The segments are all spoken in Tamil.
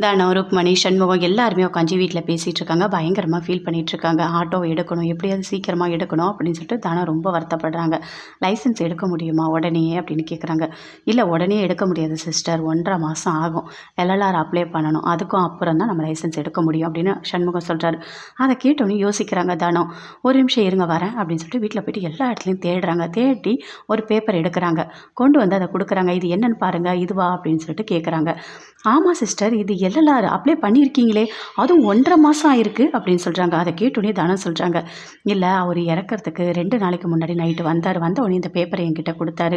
தனம், ருக்மணி, சண்முகம் எல்லாருமே உட்காந்து வீட்டில் பேசிகிட்டு இருக்காங்க. பயங்கரமாக ஃபீல் பண்ணிகிட்டு இருக்காங்க. ஆட்டோவை எடுக்கணும், எப்படியாவது சீக்கிரமாக எடுக்கணும் அப்படின்னு சொல்லிட்டு தனம் ரொம்ப வருத்தப்படுறாங்க. லைசன்ஸ் எடுக்க முடியுமா உடனே அப்படின்னு கேட்குறாங்க. இல்லை உடனே எடுக்க முடியாது சிஸ்டர், 1.5 மாதம் ஆகும். எல்எல்ஆர் அப்ளை பண்ணணும், அதுக்கும் அப்புறம் தான் நம்ம லைசன்ஸ் எடுக்க முடியும் அப்படின்னு சண்முகம் சொல்கிறாரு. அதை கேட்டோன்னே யோசிக்கிறாங்க தனம். ஒரு நிமிஷம் இருங்க வரேன் அப்படின்னு சொல்லிட்டு வீட்டில் போயிட்டு எல்லா இடத்துலையும் தேடுறாங்க. தேடி ஒரு பேப்பர் எடுக்கிறாங்க, கொண்டு வந்து அதை கொடுக்குறாங்க. இது என்னன்னு பாருங்கள், இதுவா அப்படின்னு சொல்லிட்டு கேட்குறாங்க. ஆமாம் சிஸ்டர், இது எல்எல்ஆர் அப்ளை பண்ணியிருக்கீங்களே, அதுவும் 1.5 மாதம் ஆயிருக்கு அப்படின்னு சொல்கிறாங்க. அதை கேட்டோன்னே தனம் சொல்கிறாங்க, இல்லை அவர் இறக்கிறதுக்கு 2 நாளைக்கு முன்னாடி நைட்டு வந்தார். வந்த உடனே இந்த பேப்பரை என்கிட்ட கொடுத்தாரு.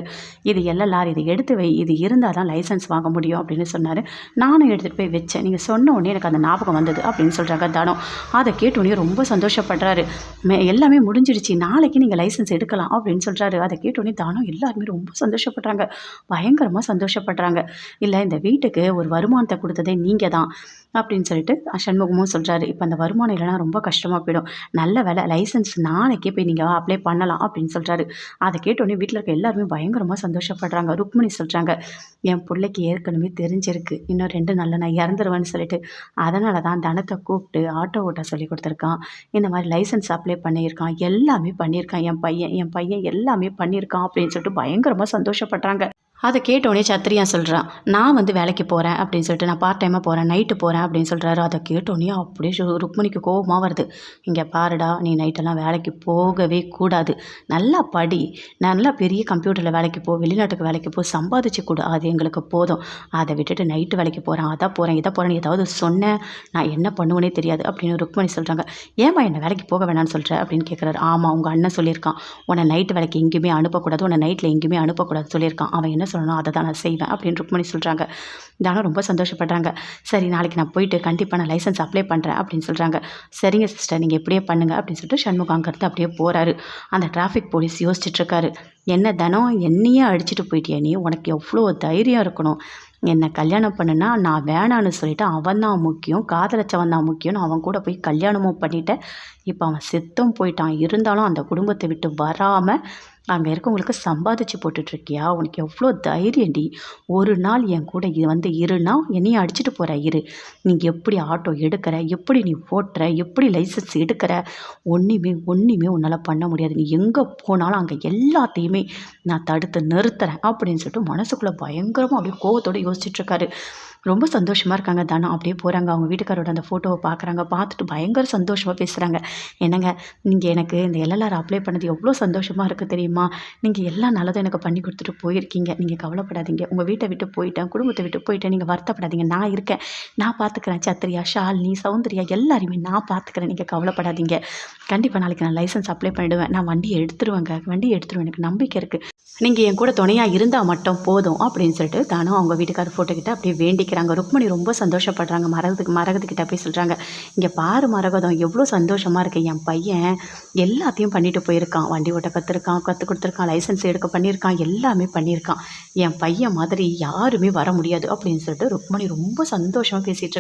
இது எல்எல்ஆர், இது எடுத்து வை, இது இருந்தால் தான் லைசன்ஸ் வாங்க முடியும் அப்படின்னு சொன்னார். நானும் எடுத்துகிட்டு போய் வச்சேன், நீங்கள் சொன்ன உடனே எனக்கு அந்த ஞாபகம் வந்தது அப்படின்னு சொல்கிறாங்க தனம். அதை கேட்டோன்னே ரொம்ப சந்தோஷப்படுறாரு. எல்லாமே முடிஞ்சிடுச்சு, நாளைக்கு நீங்கள் லைசன்ஸ் எடுக்கலாம் அப்படின்னு சொல்கிறாரு. அதை கேட்டோன்னே தனம் எல்லாருமே ரொம்ப சந்தோஷப்படுறாங்க, பயங்கரமாக சந்தோஷப்படுறாங்க. இல்லை இந்த வீட்டுக்கு ஒரு வருமானத்தை கொடுத்ததே நீங்கள் தான் அப்படின்னு சொல்லிட்டு சண்முகமும் சொல்கிறாரு. இப்போ அந்த வருமானம் இல்லைனா ரொம்ப கஷ்டமாக போயிடும். நல்ல வேலை, லைசன்ஸ் நாளைக்கே போய் நீங்கள் அப்ளை பண்ணலாம் அப்படின்னு சொல்கிறாரு. அதை கேட்டோடனே வீட்டில் இருக்க எல்லாருமே பயங்கரமாக சந்தோஷப்படுறாங்க. ருக்மணி சொல்கிறாங்க, என் பிள்ளைக்கு ஏற்கனவே தெரிஞ்சிருக்கு இன்னும் 2 நாளில் நான் இறந்துருவேன்னு சொல்லிட்டு, அதனால தான் தனத்தை கூப்பிட்டு ஆட்டோ ஓட்ட சொல்லி கொடுத்துருக்கான். இந்த மாதிரி லைசன்ஸ் அப்ளை பண்ணியிருக்கான், எல்லாமே பண்ணியிருக்கான் என் பையன் எல்லாமே பண்ணியிருக்கான் அப்படின்னு சொல்லிட்டு பயங்கரமாக சந்தோஷப்படுறாங்க. அதை கேட்டோடனே சத்திரியா சொல்கிறான், நான் வந்து வேலைக்கு போகிறேன் அப்படின்னு சொல்லிட்டு, நான் பார்ட் டைமாக போகிறேன், நைட்டு போகிறேன் அப்படின்னு சொல்கிறாரு. அதை கேட்டோடனே அப்படியே ருக்மணிக்கு கோபமாக வருது. இங்கே பாருடா, நீ நைட்டெல்லாம் வேலைக்கு போகவே கூடாது, நல்லா படி, நல்லா பெரிய கம்ப்யூட்டரில் வேலைக்கு போ, வெளிநாட்டுக்கு வேலைக்கு போ, சம்பாதிச்சு கொடு, அது எங்களுக்கு போதும். அதை விட்டுட்டு நைட்டு வேலைக்கு போகிறேன், அதை போகிறேன், இதை போகிறேன்னு ஏதாவது சொன்னேன், நான் என்ன பண்ணுவேனே தெரியாது அப்படின்னு ருக்மணி சொல்கிறாங்க. ஏமா என்ன வேலைக்கு போக வேணான்னு சொல்கிற அப்படின்னு கேட்குறாரு. ஆமாம், உங்கள் அண்ணன் சொல்லியிருக்கான், உன்னை நைட்டு வேலைக்கு எங்கேயுமே அனுப்பக்கூடாது, உன்னை நைட்டில் எங்கேயுமே அனுப்பக்கூடாதுன்னு சொல்லியிருக்கான். அவன் என்ன சொல்லணும் அதை தான் நான் செய்வேன் அப்படின்னு ருக்மணி சொல்கிறாங்க. தானும் ரொம்ப சந்தோஷப்படுறாங்க. சரி, நாளைக்கு நான் போயிட்டு கண்டிப்பாக நான் லைசன்ஸ் அப்ளை பண்ணுறேன் அப்படின்னு சொல்கிறாங்க. சரிங்க சிஸ்டர், நீங்கள் எப்படியே பண்ணுங்கள் அப்படின்னு சொல்லிட்டு சண்முகம் அங்கேருந்து அப்படியே போகிறாரு. அந்த டிராஃபிக் போலீஸ் யோசிச்சுட்ருக்காரு, என்ன தனம், என்னையே அடிச்சுட்டு போயிட்டியா நீ, உனக்கு எவ்வளோ தைரியம் இருக்கணும், என்னை கல்யாணம் பண்ணுனா நான் வேணான்னு சொல்லிவிட்டு அவன் தான் முக்கியம், காதலிச்சவன் தான் முக்கியம்னு அவன் கூட போய் கல்யாணமும் பண்ணிட்டேன். இப்போ அவன் செத்தும் போயிட்டான், இருந்தாலும் அந்த குடும்பத்தை விட்டு வராமல் அங்கே இருக்கவங்களுக்கு சம்பாதிச்சு போட்டுட்ருக்கியா, உனக்கு எவ்வளோ தைரியண்டி, ஒரு நாள் என் கூட இது வந்து இருனா, என்னையும் அடிச்சுட்டு போகிற இரு, நீ எப்படி ஆட்டோ எடுக்கிற, எப்படி நீ ஓட்டுற, எப்படி லைசன்ஸ் எடுக்கிற, ஒன்றுமே உன்னால் பண்ண முடியாது, நீ எங்கே போனாலும் அங்கே எல்லாத்தையுமே நான் தடுத்து நிறுத்துறேன் அப்படின்னு சொல்லிட்டு மனசுக்குள்ளே பயங்கரமாக அப்படியே கோவத்தோடு யோசிச்சுட்ருக்காரு. ரொம்ப சந்தோஷமாக இருக்காங்க தனம். அப்படியே போகிறாங்க, அவங்க வீட்டுக்காரோட அந்த ஃபோட்டோவை பார்க்குறாங்க. பார்த்துட்டு பயங்கர சந்தோஷமாக பேசுகிறாங்க. என்னங்க, நீங்கள் எனக்கு இந்த எல்எல்ஆர் அப்ளை பண்ணது எவ்வளோ சந்தோஷமாக இருக்குது தெரியுமா, நீங்கள் எல்லா நல்லதும் எனக்கு பண்ணி கொடுத்துட்டு போயிருக்கீங்க, நீங்கள் கவலைப்படாதீங்க, உங்கள் வீட்டை விட்டு போயிட்டேன், குடும்பத்தை விட்டு போயிட்டேன், நீங்கள் வருத்தப்படாதீங்க, நான் இருக்கேன், நான் பார்த்துக்கிறேன், சத்ரியா, ஷாலினி, சௌந்தர்யா எல்லாரையுமே நான் பார்த்துக்கிறேன், நீங்கள் கவலைப்படாதீங்க, கண்டிப்பாக நாளைக்கு நான் லைசன்ஸ் அப்ளை பண்ணிவிடுவேன், நான் வண்டியை எடுத்துருவேன், எனக்கு நம்பிக்கை இருக்குது, நீங்கள் என் கூட துணையாக இருந்தால் மட்டும் போதும் அப்படின்னு சொல்லிட்டு தானும் அவங்க வீட்டுக்கார ஃபோட்டோக்கிட்ட அப்படியே வேண்டிக்கிறாங்க. ருக்மணி ரொம்ப சந்தோஷப்படுறாங்க. மரகதக்கிட்ட போய் சொல்கிறாங்க, இங்கே பாரு மரகதம், எவ்வளோ சந்தோஷமாக இருக்குது, என் பையன் எல்லாத்தையும் பண்ணிட்டு போயிருக்கான், வண்டி ஓட்ட கற்றுக் கொடுத்துருக்கான், லைசன்ஸ் எடுக்க பண்ணியிருக்கான், எல்லாமே பண்ணியிருக்கான், என் பையன் மாதிரி யாருமே வர முடியாது அப்படின்னு சொல்லிட்டு ருக்மணி ரொம்ப சந்தோஷமாக பேசிகிட்டு